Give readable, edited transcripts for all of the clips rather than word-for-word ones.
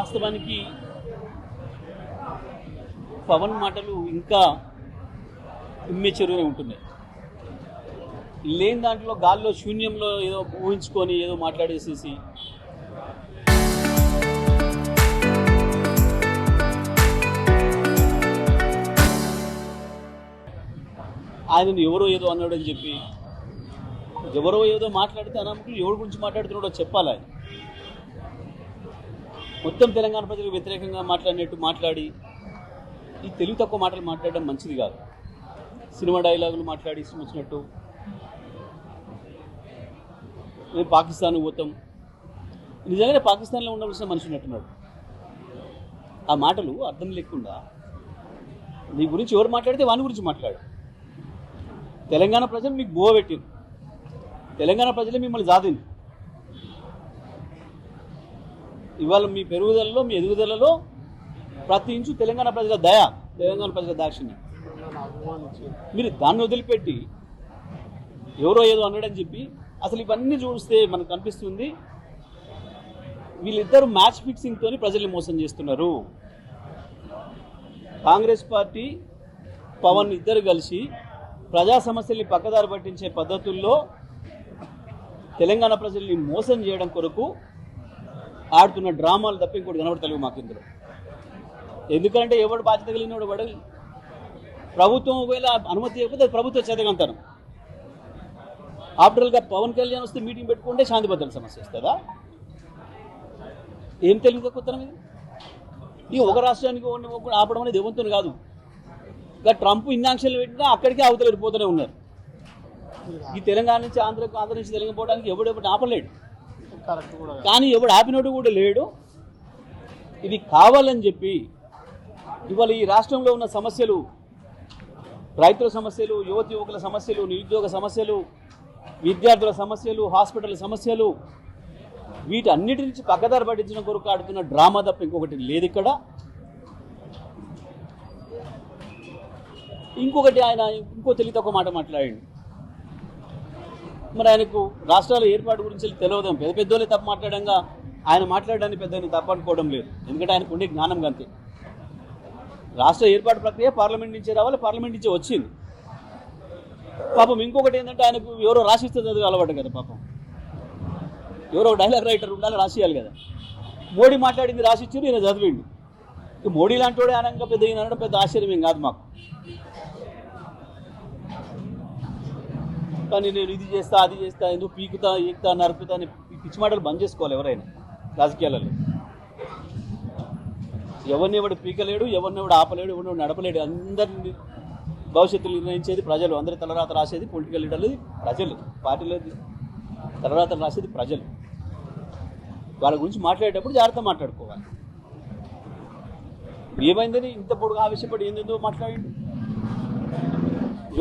వాస్తవానికి పవన్ మాటలు ఇంకా ఇమ్మెచ్యూర్గా ఉంటున్నాయి. లేని దాంట్లో గాల్లో శూన్యంలో ఏదో ఊహించుకొని ఏదో మాట్లాడేసేసి ఆయనను ఎవరో ఏదో అన్నాడని చెప్పి ఎవరో ఏదో మాట్లాడితే అనామకులు ఎవరి గురించి మాట్లాడుతున్నాడో చెప్పాలి. ఆయన మొత్తం తెలంగాణ ప్రజలకు వ్యతిరేకంగా మాట్లాడినట్టు మాట్లాడి ఈ తెలుగు తక్కువ మాటలు మాట్లాడడం మంచిది కాదు. సినిమా డైలాగులు మాట్లాడి ఇష్టం వచ్చినట్టు మేము పాకిస్తాన్ పోతాం, నిజంగానే పాకిస్తాన్లో ఉండవలసిన మనిషి ఉన్నట్టున్నాడు. ఆ మాటలు అర్థం లేకుండా నీ గురించి ఎవరు మాట్లాడితే వాని గురించి మాట్లాడు. తెలంగాణ ప్రజలు మీకు బోవ పెట్టింది, తెలంగాణ ప్రజలే మిమ్మల్ని జాదింది. ఇవాళ మీ పెరుగుదలలో మీ ఎదుగుదలలో ప్రతి ఇంచు తెలంగాణ ప్రజల దయ, తెలంగాణ ప్రజల దాక్షిణ్యం. మీరు దాన్ని వదిలిపెట్టి ఎవరో ఏదో అన్నాడని చెప్పి అసలు ఇవన్నీ చూస్తే మనకు కనిపిస్తుంది వీళ్ళిద్దరూ మ్యాచ్ ఫిక్సింగ్తో ప్రజల్ని మోసం చేస్తున్నారు. కాంగ్రెస్ పార్టీ పవన్ ఇద్దరు కలిసి ప్రజా సమస్యల్ని పక్కదారి పట్టించే పద్ధతుల్లో తెలంగాణ ప్రజల్ని మోసం చేయడం కొరకు ఆడుతున్న డ్రామాలు తప్ప ఇంకోటి కనబడతలేవు మాకు ఇందులో. ఎందుకంటే ఎవడు బాధ్యత కలిగినవాడు పడగలి. ప్రభుత్వం ఒకవేళ అనుమతి ఇవ్వకపోతే ప్రభుత్వ చేతకంటారు. ఆఫ్టర్గా పవన్ కళ్యాణ్ వస్తే మీటింగ్ పెట్టుకుంటే శాంతి భద్రత సమస్య వస్తుందా? ఏం తెలియదు కొత్తనం ఇది. ఈ ఒక రాష్ట్రానికి ఆపడం అనేది ఎవరితో కాదు. ఇంకా ట్రంప్ ఇన్ని ఆంక్షలు పెట్టినా అక్కడికే అవతల వెళ్ళిపోతూనే ఉన్నారు. ఈ తెలంగాణ నుంచి ఆంధ్ర నుంచి తెలంగాణ పోవడానికి ఎవడు ఆపలేడు. కానీ ఎవడు ఆపినోడు కూడా లేడు. ఇది కావాలని చెప్పి ఇవాళ ఈ రాష్ట్రంలో ఉన్న సమస్యలు, రైతుల సమస్యలు, యువకుల సమస్యలు, నిరుద్యోగ సమస్యలు, విద్యార్థుల సమస్యలు, హాస్పిటల్ సమస్యలు, వీటన్నిటి నుంచి పక్కదారి పట్టించిన కొరకు ఆడుతున్న డ్రామా తప్ప ఇంకొకటి లేదు ఇక్కడ. ఇంకొకటి ఆయన ఇంకో తెలియదు ఒక మాట మాట్లాడండి. మరి ఆయనకు రాష్ట్రాల ఏర్పాటు గురించి తెలియదు. పెద్ద పెద్దోళ్ళే తప్పు మాట్లాడంగా ఆయన మాట్లాడడానికి పెద్ద తప్పు అనుకోవడం లేదు. ఎందుకంటే ఆయనకు ఉండే జ్ఞానం కంతే. రాష్ట్ర ఏర్పాటు ప్రక్రియ పార్లమెంట్ నుంచే రావాలి, పార్లమెంట్ నుంచే వచ్చింది. పాపం ఇంకొకటి ఏంటంటే ఆయనకు ఎవరో రాసిస్తే చదువు అలవాటు కదా. పాపం ఎవరో డైలాగ్ రైటర్ ఉండాలి, రాసియాలి కదా. మోడీ మాట్లాడింది రాసిచ్చారు, ఈయన చదివిండు. మోడీ లాంటి వాడే ఆయనంగా పెద్ద ఈయన అనడం పెద్ద ఆశ్చర్యం ఏం కాదు మాకు. కానీ నేను ఇది చేస్తా అది చేస్తా ఎందుకు పీకుతా ఈకుతా నరుకుతా అని పిచ్చి మాటలు బంద్ చేసుకోవాలి ఎవరైనా రాజకీయాలలో. ఎవరిని ఎవడు పీకలేడు, ఎవరిని ఎవడు ఆపలేడు, ఎవరిని నడపలేడు. అందరిని భవిష్యత్తులు నిర్ణయించేది ప్రజలు. అందరి తలరాత రాసేది పొలిటికల్ లీడర్లు ప్రజలు, పార్టీలో తలరాత రాసేది ప్రజలు. వాళ్ళ గురించి మాట్లాడేటప్పుడు జాగ్రత్త మాట్లాడుకోవాలి. ఏమైందని ఇంత పొడుగు ఆవేశపడి ఏందో మాట్లాడి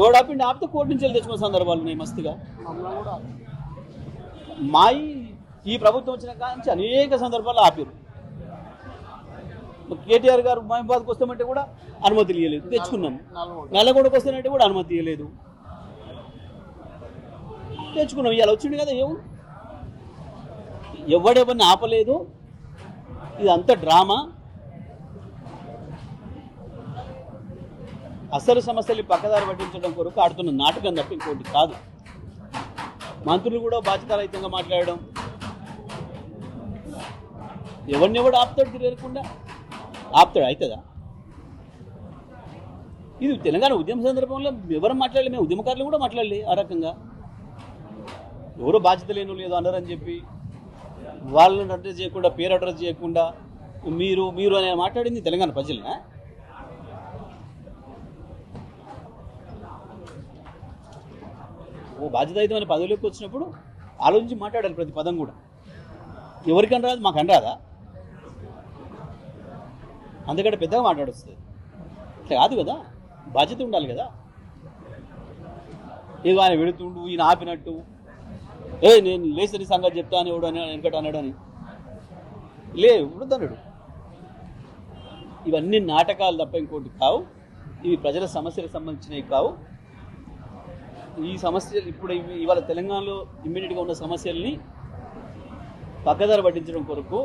ఎవడాపిండి ఆపితే కోర్టు నుంచి వెళ్ళి తెచ్చుకున్న సందర్భాలు ఉన్నాయి మస్తుగా. ఈ ప్రభుత్వం వచ్చిన కాంచి అనేక సందర్భాలు ఆపారు. కేటీఆర్ గారు మహబాద్కి వస్తామంటే కూడా అనుమతి ఇవ్వలేదు, తెచ్చుకున్నాం. నల్లగొండకు వస్తానంటే కూడా అనుమతి ఇవ్వలేదు, తెచ్చుకున్నాం. ఇవాళ వచ్చిండు కదా. ఎవడెవరిని ఆపలేదు. ఇదంతా డ్రామా. అసలు సమస్యలు పక్కదారి పట్టించడం కొరకు ఆడుతున్న నాటకం తప్ప ఇంకోటి కాదు. మంత్రులు కూడా బాధ్యతారహితంగా మాట్లాడడం. ఎవరినెవడు ఆపుతాడు తిరగకుండా? ఆపుతాడు అవుతుందా? ఇది తెలంగాణ ఉద్యమ సందర్భంలో ఎవరు మాట్లాడలే, మేము ఉద్యమకారులు కూడా మాట్లాడలే ఆ రకంగా. ఎవరో బాధ్యత లేను లేదో అన్నారని చెప్పి వాళ్ళని అడ్రస్ చేయకుండా, పేరు అడ్రస్ చేయకుండా మీరు మీరు అని మాట్లాడింది తెలంగాణ ప్రజలనా? ఓ బాధ్యతాయుతమైన పదవిలోకి వచ్చినప్పుడు ఆలోచించి మాట్లాడాలి ప్రతి పదం కూడా. ఎవరికని రాదు, మాకు అనరాదా? అందుకంటే పెద్దగా మాట్లాడొస్తుంది. ఇట్లా కాదు కదా, బాధ్యత ఉండాలి కదా. ఏదో ఆయన వెళుతుండు, ఈయన ఆపినట్టు, నేను లేసరి సంగతి చెప్తాను ఎవడు అని వెనకట అన్నాడని వృద్ధన్నాడు. ఇవన్నీ నాటకాలు తప్ప ఇంకోటి కావు. ఇవి ప్రజల సమస్యలకు సంబంధించినవి కావు. ఈ సమస్యలు ఇప్పుడు ఇవాళ తెలంగాణలో ఇమ్మీడియట్గా ఉన్న సమస్యల్ని పక్కదారి పట్టించడం కొరకు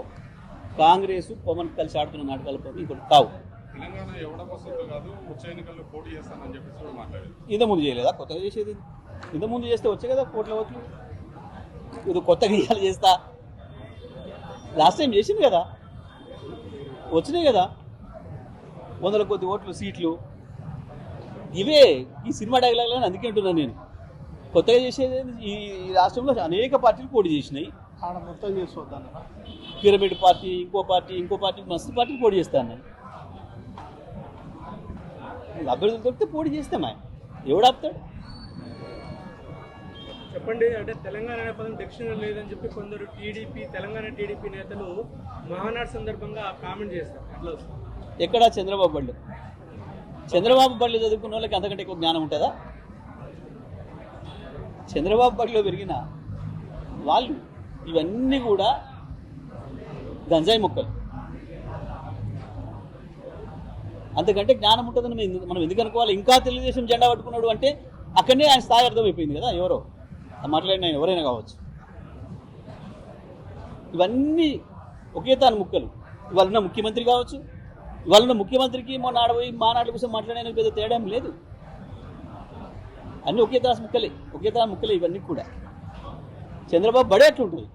కాంగ్రెస్ పవన్ కలిసి ఆడుతున్న నాటకాల పని ఇంకోటి కావు. తెలంగాణ ఎవడం వస్తుందో కాదు, వచ్చే ఎన్నికల్లో పోటీ చేస్తానని చెప్పేసి కూడా మాట్లాడారు. ఇంతకుముందు చేయలేదా? కొత్తగా చేసేది ఇంతకుముందు చేస్తే వచ్చే కదా కోట్ల ఓట్లు. ఇది కొత్తగా ఇవాళ చేస్తా, లాస్ట్ టైం చేసింది కదా, వచ్చినాయి కదా 100 కొద్ది ఓట్లు సీట్లు. ఇవే ఈ సినిమా డైలాగ్లని అందుకే అంటున్నాను నేను. కొత్తగా చేసేది ఈ రాష్ట్రంలో అనేక పార్టీలు పోటీ చేసినాయి. ఆడ మొత్తం చేసుకోవద్దన్న పిరమిడ్ పార్టీ, ఇంకో పార్టీ మస్తు పార్టీలు పోటీ చేస్తా అన్నాయి. అభ్యర్థులు దొరికితే పోటీ చేస్తామా, ఎవడు ఆపుతాడు? చెప్పండి. అంటే తెలంగాణ అనే పదం డిక్షనరీ లేదని చెప్పి కొందరు తెలంగాణ టీడీపీ నేతలు మహానాడు సందర్భంగా కామెంట్ చేస్తారు. అట్లా ఎక్కడ చంద్రబాబు బళ్ళు చదువుకున్న వాళ్ళకి అంతకంటే ఎక్కువ జ్ఞానం ఉంటుందా? చంద్రబాబు బడిలో పెరిగిన వాళ్ళు ఇవన్నీ కూడా గంజాయి మొక్కలు. అంతకంటే జ్ఞానం ఉంటుందని మనం ఎందుకు అనుకోవాలి? ఇంకా తెలుగుదేశం జెండా పట్టుకున్నాడు అంటే అక్కడనే ఆయన స్థాయి అర్థమైపోయింది కదా. ఎవరో మాట్లాడిన ఆయన ఎవరైనా కావచ్చు. ఇవన్నీ ఒకే తాను ముక్కలు. ఇవాళ ఉన్న ముఖ్యమంత్రి కావచ్చు, ఇవాళ ఉన్న ముఖ్యమంత్రికి మొన్న ఆడపోయి మానాడు కోసం మాట్లాడిన పెద్ద తేడా లేదు. అన్నీ ఒకే తరహా ముక్కలే ఇవన్నీ కూడా. చంద్రబాబు బడే అట్లుంటుంది.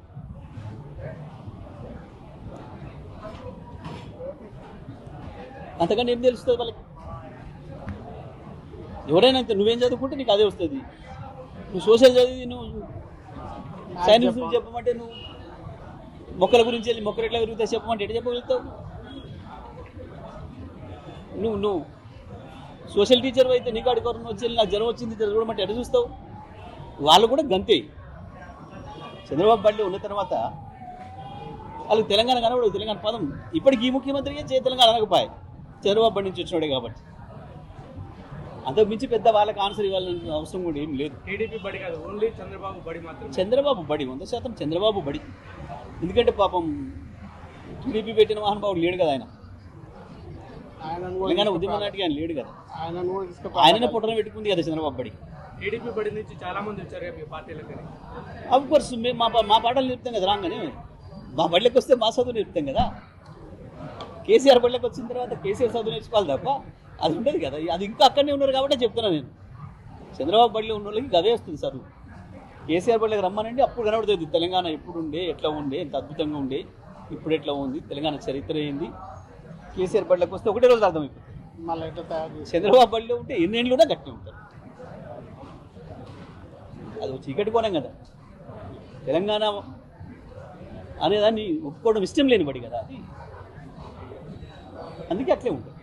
అంతకంటే ఏం తెలుస్తుంది వాళ్ళకి? ఎవరైనా అంతే. నువ్వేం చదువుకుంటే నీకు అదే వస్తుంది. నువ్వు సోషల్ చదివి నువ్వు సైన్స్ చెప్పమంటే, నువ్వు మొక్కల గురించి వెళ్ళి మొక్కలు ఎట్లా పెరుగుతాయి చెప్పమంటే ఎట్లా చెప్పగలుగుతావు? నువ్వు సోషల్ టీచర్ అయితే నీకు అడుగురు వచ్చి నాకు జ్వరం వచ్చింది చూడమంటే ఎట్లా చూస్తావు? వాళ్ళు కూడా గంతే. చంద్రబాబు బడిలో ఉన్న తర్వాత వాళ్ళకి తెలంగాణ కనబడదు. తెలంగాణ పదం ఇప్పటికి ఈ ముఖ్యమంత్రికి తెలంగాణ అనకపోయి చంద్రబాబు బడి నుంచి వచ్చినాడే కాబట్టి. అంతకు మించి పెద్ద వాళ్ళకి ఆన్సర్ ఇవ్వాలని అవసరం కూడా ఏం లేదు. టీడీపీ బడి కాదు, ఓన్లీ చంద్రబాబు బడి మాత్రం. చంద్రబాబు బడి 100% చంద్రబాబు బడి. ఎందుకంటే పాపం టీడీపీ పెట్టిన మహానుభావుడు లేడు కదా ఆయన. తెలంగాణ ఉద్యమ నాటికి ఆయన లేడు కదా. ఆయననే పుట్టన పెట్టుకుంది కదా చంద్రబాబు బడి. టీడీపీ బడి నుంచి చాలా మంది వచ్చారు మీ పార్టీలకి. అఫ్ కోర్స్ మేము మా పాటలు నేర్పుతాం కదా. రాగానే మా బడిలోకి వస్తే మా చదువు నేర్పుతాం కదా. కేసీఆర్ బడిలోకి వచ్చిన తర్వాత కేసీఆర్ చదువు నేర్చుకోవాలి తప్ప అది ఉండదు కదా. అది ఇంకా అక్కడనే ఉన్నారు కాబట్టి చెప్తున్నాను నేను. చంద్రబాబు బడిలో ఉన్న వాళ్ళకి అవే వస్తుంది చదువు. కేసీఆర్ బడిలోకి రమ్మనండి, అప్పుడు కనబడుతుంది తెలంగాణ ఎప్పుడు ఉండే, ఎట్లా ఉండే, ఎంత అద్భుతంగా ఉండే, ఇప్పుడు ఎట్లా ఉంది, తెలంగాణ చరిత్ర ఏంది. కేసీఆర్ బడిలోకి వస్తే ఒకటే రోజు అర్థమైపోతుంది. మళ్ళీ ఎట్లా తయారు చేసి చంద్రబాబు బడిలో ఉంటే ఎన్నేళ్ళు కూడా గట్టి ఉంటారు. అది చీకటి కోణం కదా. తెలంగాణ అనేదాన్ని ఒప్పుకోవడం ఇష్టం లేని బడి కదా అది. అందుకే అట్లే ఉంటుంది.